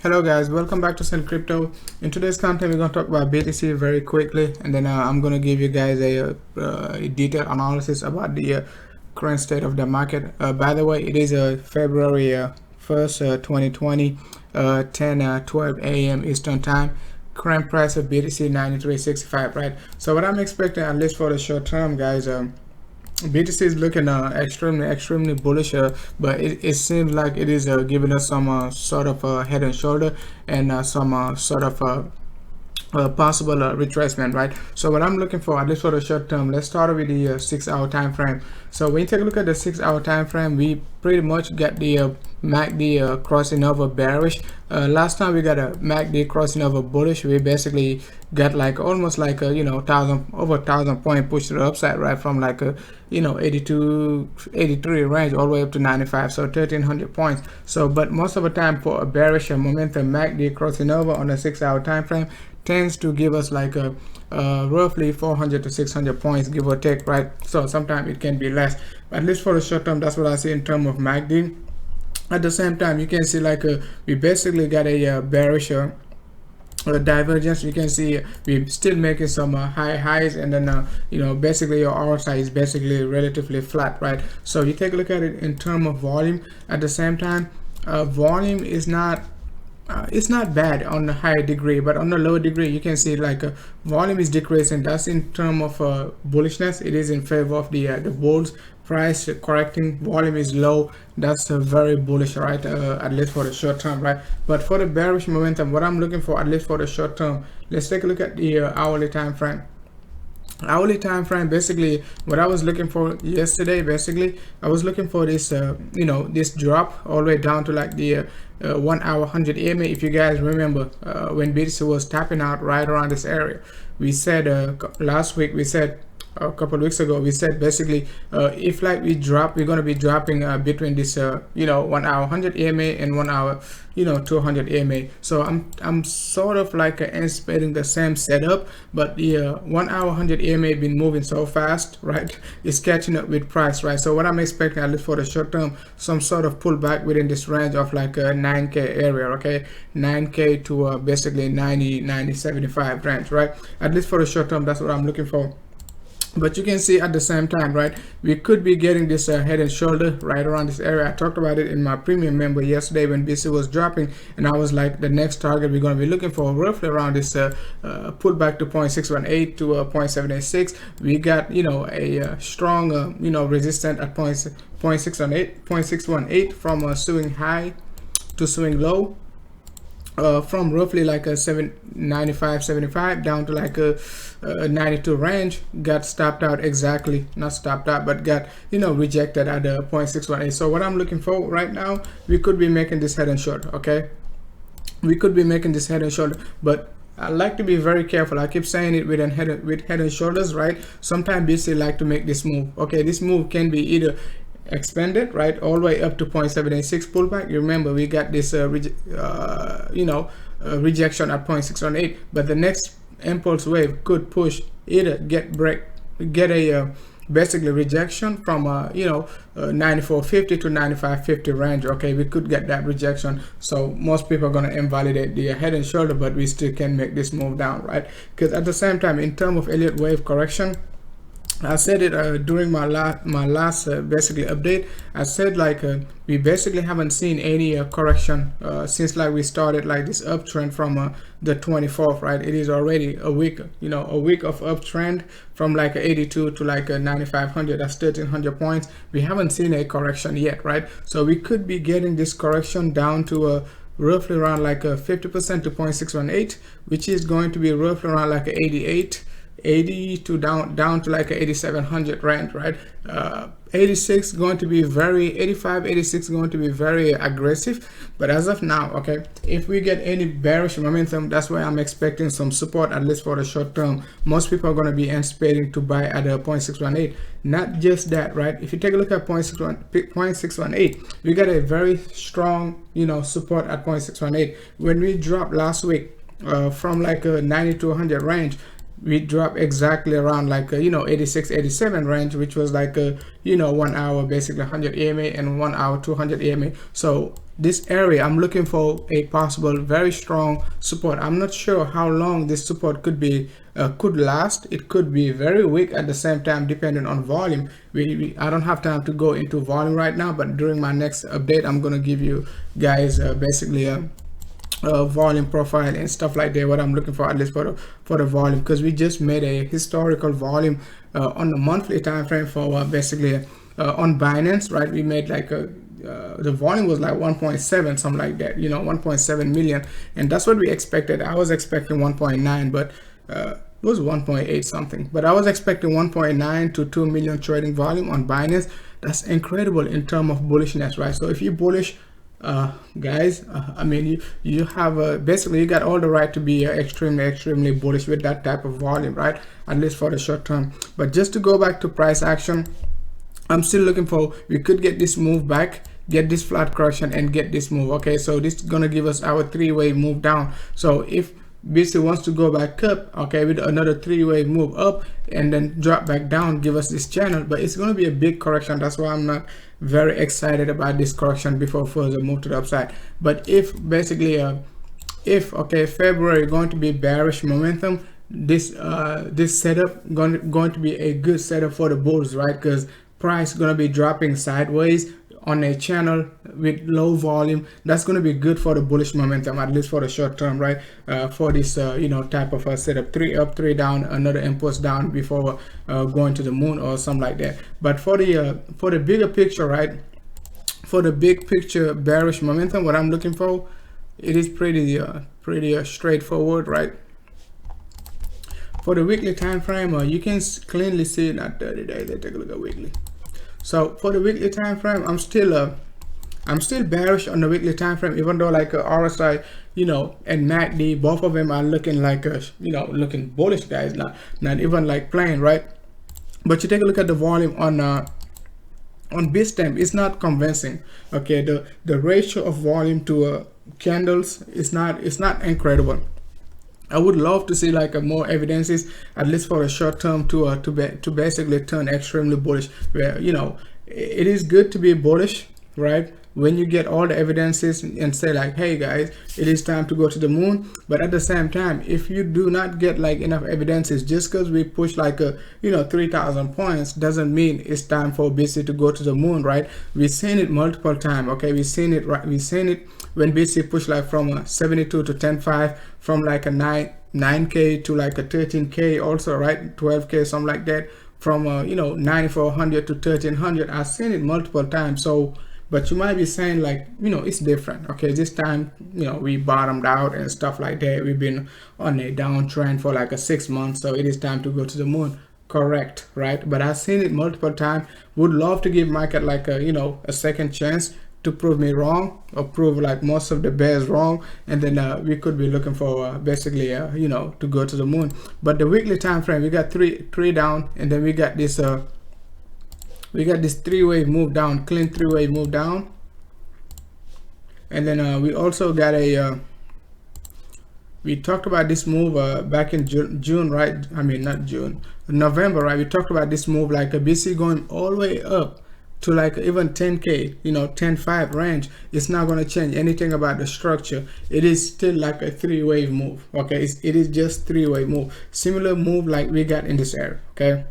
Hello guys, welcome back to Send Crypto. In today's content, we're going to talk about BTC very quickly, and then I'm going to give you guys a detailed analysis about the current state of the market. By the way, it is February 1st, 2020, 10:12 a.m. Eastern Time. Current price of BTC 93.65, right? So what I'm expecting, at least for the short term, guys, BTC is looking extremely bullish, but it seems like it is giving us some sort of head and shoulder and some sort of possible retracement, right? So what I'm looking for, at least for the short term, let's start with the 6-hour time frame. So when you take a look at the 6-hour time frame, we pretty much get the MACD crossing over bearish. Last time we got a MACD crossing over bullish. We basically got like almost like a over 1,000 point push to the upside, right, from like a 82 83 range all the way up to 95, so 1,300 points. So but most of the time for a bearish momentum, MACD crossing over on a 6-hour time frame tends to give us like a roughly 400 to 600 points, give or take, right? So sometimes it can be less, but at least for the short term, that's what I see in terms of MACD. At the same time, you can see like we basically got a bearish divergence. You can see we're still making some high highs, and then basically your RSI is basically relatively flat, right? So you take a look at it in terms of volume. At the same time, volume is not it's not bad on the higher degree, but on the lower degree you can see like volume is decreasing. That's in terms of bullishness. It is in favor of the bulls. Price correcting, volume is low. That's very bullish, right? At least for the short term, right? But for the bearish momentum, what I'm looking for, at least for the short term, let's take a look at the hourly time frame. Hourly time frame, basically what I was looking for yesterday, basically I was looking for this this drop all the way down to like the 1 hour 100 EMA. If you guys remember, when BTC was tapping out right around this area, we said last week, we said a couple of weeks ago, we said basically if like we drop, we're going to be dropping between this 1 hour 100 EMA and 1 hour 200 EMA. So I'm sort of like anticipating the same setup, but the 1 hour 100 EMA been moving so fast, right? It's catching up with price, right? So what I'm expecting, at least for the short term, some sort of pullback within this range of like a 9k area, okay? 9k to basically 90 75 range, right? At least for the short term, that's what I'm looking for. But you can see at the same time, right, we could be getting this head and shoulder right around this area. I talked about it in my premium member yesterday when BTC was dropping, and I was like, the next target we're going to be looking for roughly around this pullback to 0.618 to 0.786. We got a strong resistance at 0.618 from swing high to swing low. From roughly like a 75 down to like a 92 range. Got stopped out, exactly, not stopped out, but got rejected at a 0.618. So what I'm looking for right now, we could be making this head and shoulder, okay? We could be making this head and shoulder, but I like to be very careful. I keep saying it with head and shoulders, right? Sometimes BTC like to make this move, okay? This move can be either expanded right all the way up to 0.786 pullback. You remember we got this rejection at 0.618, but the next impulse wave could push, either get a basically rejection from 94.50 to 95.50 range. Okay, we could get that rejection. So most people are going to invalidate the head and shoulder, but we still can make this move down, right? Because at the same time, in terms of Elliott wave correction, I said it during my last basically update. I said like we basically haven't seen any correction since like we started like this uptrend from the 24th, right? It is already a week, a week of uptrend from like 82 to like 9,500. That's 1,300 points. We haven't seen a correction yet, right? So we could be getting this correction down to roughly around like 50% to 0.618, which is going to be roughly around like 80 to down to like a 8,700 range, right? 86 going to be very 86 going to be very aggressive. But as of now, okay, if we get any bearish momentum, that's why I'm expecting some support, at least for the short term. Most people are going to be anticipating to buy at a 0.618. Not just that, right? If you take a look at 0.618, we got a very strong support at 0.618. When we dropped last week from like a 90 to 100 range, we dropped exactly around like 86, 87 range, which was like 1 hour basically 100 EMA and 1 hour 200 EMA. So this area, I'm looking for a possible very strong support. I'm not sure how long this support could be, could last. It could be very weak at the same time, depending on volume. I don't have time to go into volume right now, but during my next update, I'm gonna give you guys basically a volume profile and stuff like that, what I'm looking for, at least for the volume, because we just made a historical volume on the monthly time frame for basically on Binance, right? We made like the volume was like 1.7 something like that, 1.7 million, and that's what we expected. I was expecting 1.9, but it was 1.8 something, but I was expecting 1.9 to 2 million trading volume on Binance. That's incredible in terms of bullishness, right? So if you're bullish, guys, I mean, you have basically you got all the right to be extremely bullish with that type of volume, right? At least for the short term. But just to go back to price action, I'm still looking for, we could get this move back, get this flat correction, and get this move. Okay, so this is gonna give us our three-way move down. So if BTC wants to go back up, okay, with another three-way move up and then drop back down, give us this channel, but it's going to be a big correction. That's why I'm not very excited about this correction before further move to the upside. But if basically okay, February going to be bearish momentum, this this setup going to be a good setup for the bulls, right? Because price going to be dropping sideways on a channel with low volume. That's going to be good for the bullish momentum, at least for the short term, right? For this type of a setup, 3 up 3 down, another impulse down before going to the moon or something like that. But for the bigger picture, right, for the big picture bearish momentum, what I'm looking for, it is pretty straightforward, right? For the weekly time frame, you can cleanly see it at 30 days. Let's take a look at weekly. So for the weekly time frame, I'm still bearish on the weekly time frame, even though like RSI, and MACD, both of them are looking like looking bullish, guys. Not even like playing, right? But you take a look at the volume on Bitstamp, it's not convincing. Okay, the ratio of volume to candles is not incredible. I would love to see like more evidences, at least for a short term, to basically turn extremely bullish. Where it is good to be bullish, right? When you get all the evidences and say like, hey guys, it is time to go to the moon. But at the same time, if you do not get like enough evidences, just because we push like 3,000 points doesn't mean it's time for BTC to go to the moon, right? We've seen it multiple times. Okay, we've seen it, right? We've seen it when BTC pushed like from 72 to 10.5, from like a 9K to like a 13K also, right? 12K, something like that, from 9,400 to 1,300. I've seen it multiple times. So, but you might be saying like, it's different. Okay, this time, we bottomed out and stuff like that. We've been on a downtrend for like 6 months, so it is time to go to the moon. Correct, right? But I've seen it multiple times. Would love to give market like a second chance to prove me wrong, or prove like most of the bears wrong, and then we could be looking for basically to go to the moon. But the weekly time frame, we got three down, and then we got this three-way move down, clean three-way move down, and then we also got a we talked about this move back in June, right? I mean, not June, November, right? We talked about this move, like a BC going all the way up to like even 10K, 10.5 range. It's not going to change anything about the structure. It is still like a three-way move. Okay, it is just three-way move, similar move like we got in this area. Okay,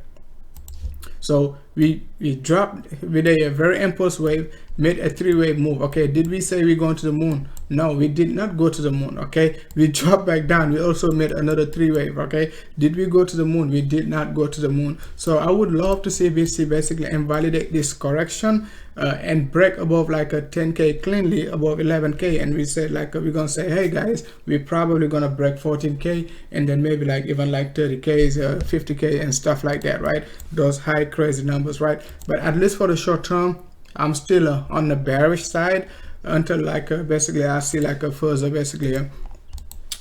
so we dropped with a very impulse wave, made a three-way move. Okay, did we say we're going to the moon? No, we did not go to the moon. Okay, we dropped back down. We also made another three-wave. Okay, did we go to the moon? We did not go to the moon. So I would love to see BTC basically invalidate this correction and break above like a 10K cleanly, above 11K, and we said like we're gonna say, hey guys, we're probably gonna break 14K, and then maybe like even like 30Ks, 50K and stuff like that, right? Those high crazy numbers, right? But at least for the short term, I'm still on the bearish side until like basically I see like a further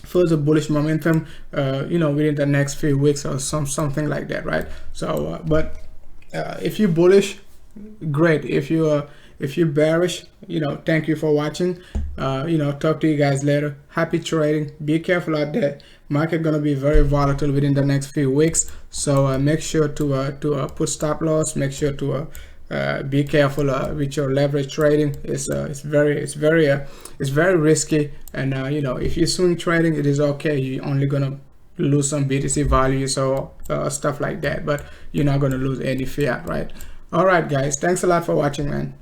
further bullish momentum within the next few weeks or something like that, right? So but if you're bullish, great. If you're bearish, thank you for watching. talk to you guys later. Happy trading. Be careful out there. Market gonna be very volatile within the next few weeks, so make sure to put stop loss. Make sure to be careful with your leverage trading. It's very risky, and if you swing trading, it is okay. You're only gonna lose some BTC values or stuff like that, but you're not gonna lose any fiat, right? All right, guys, thanks a lot for watching, man.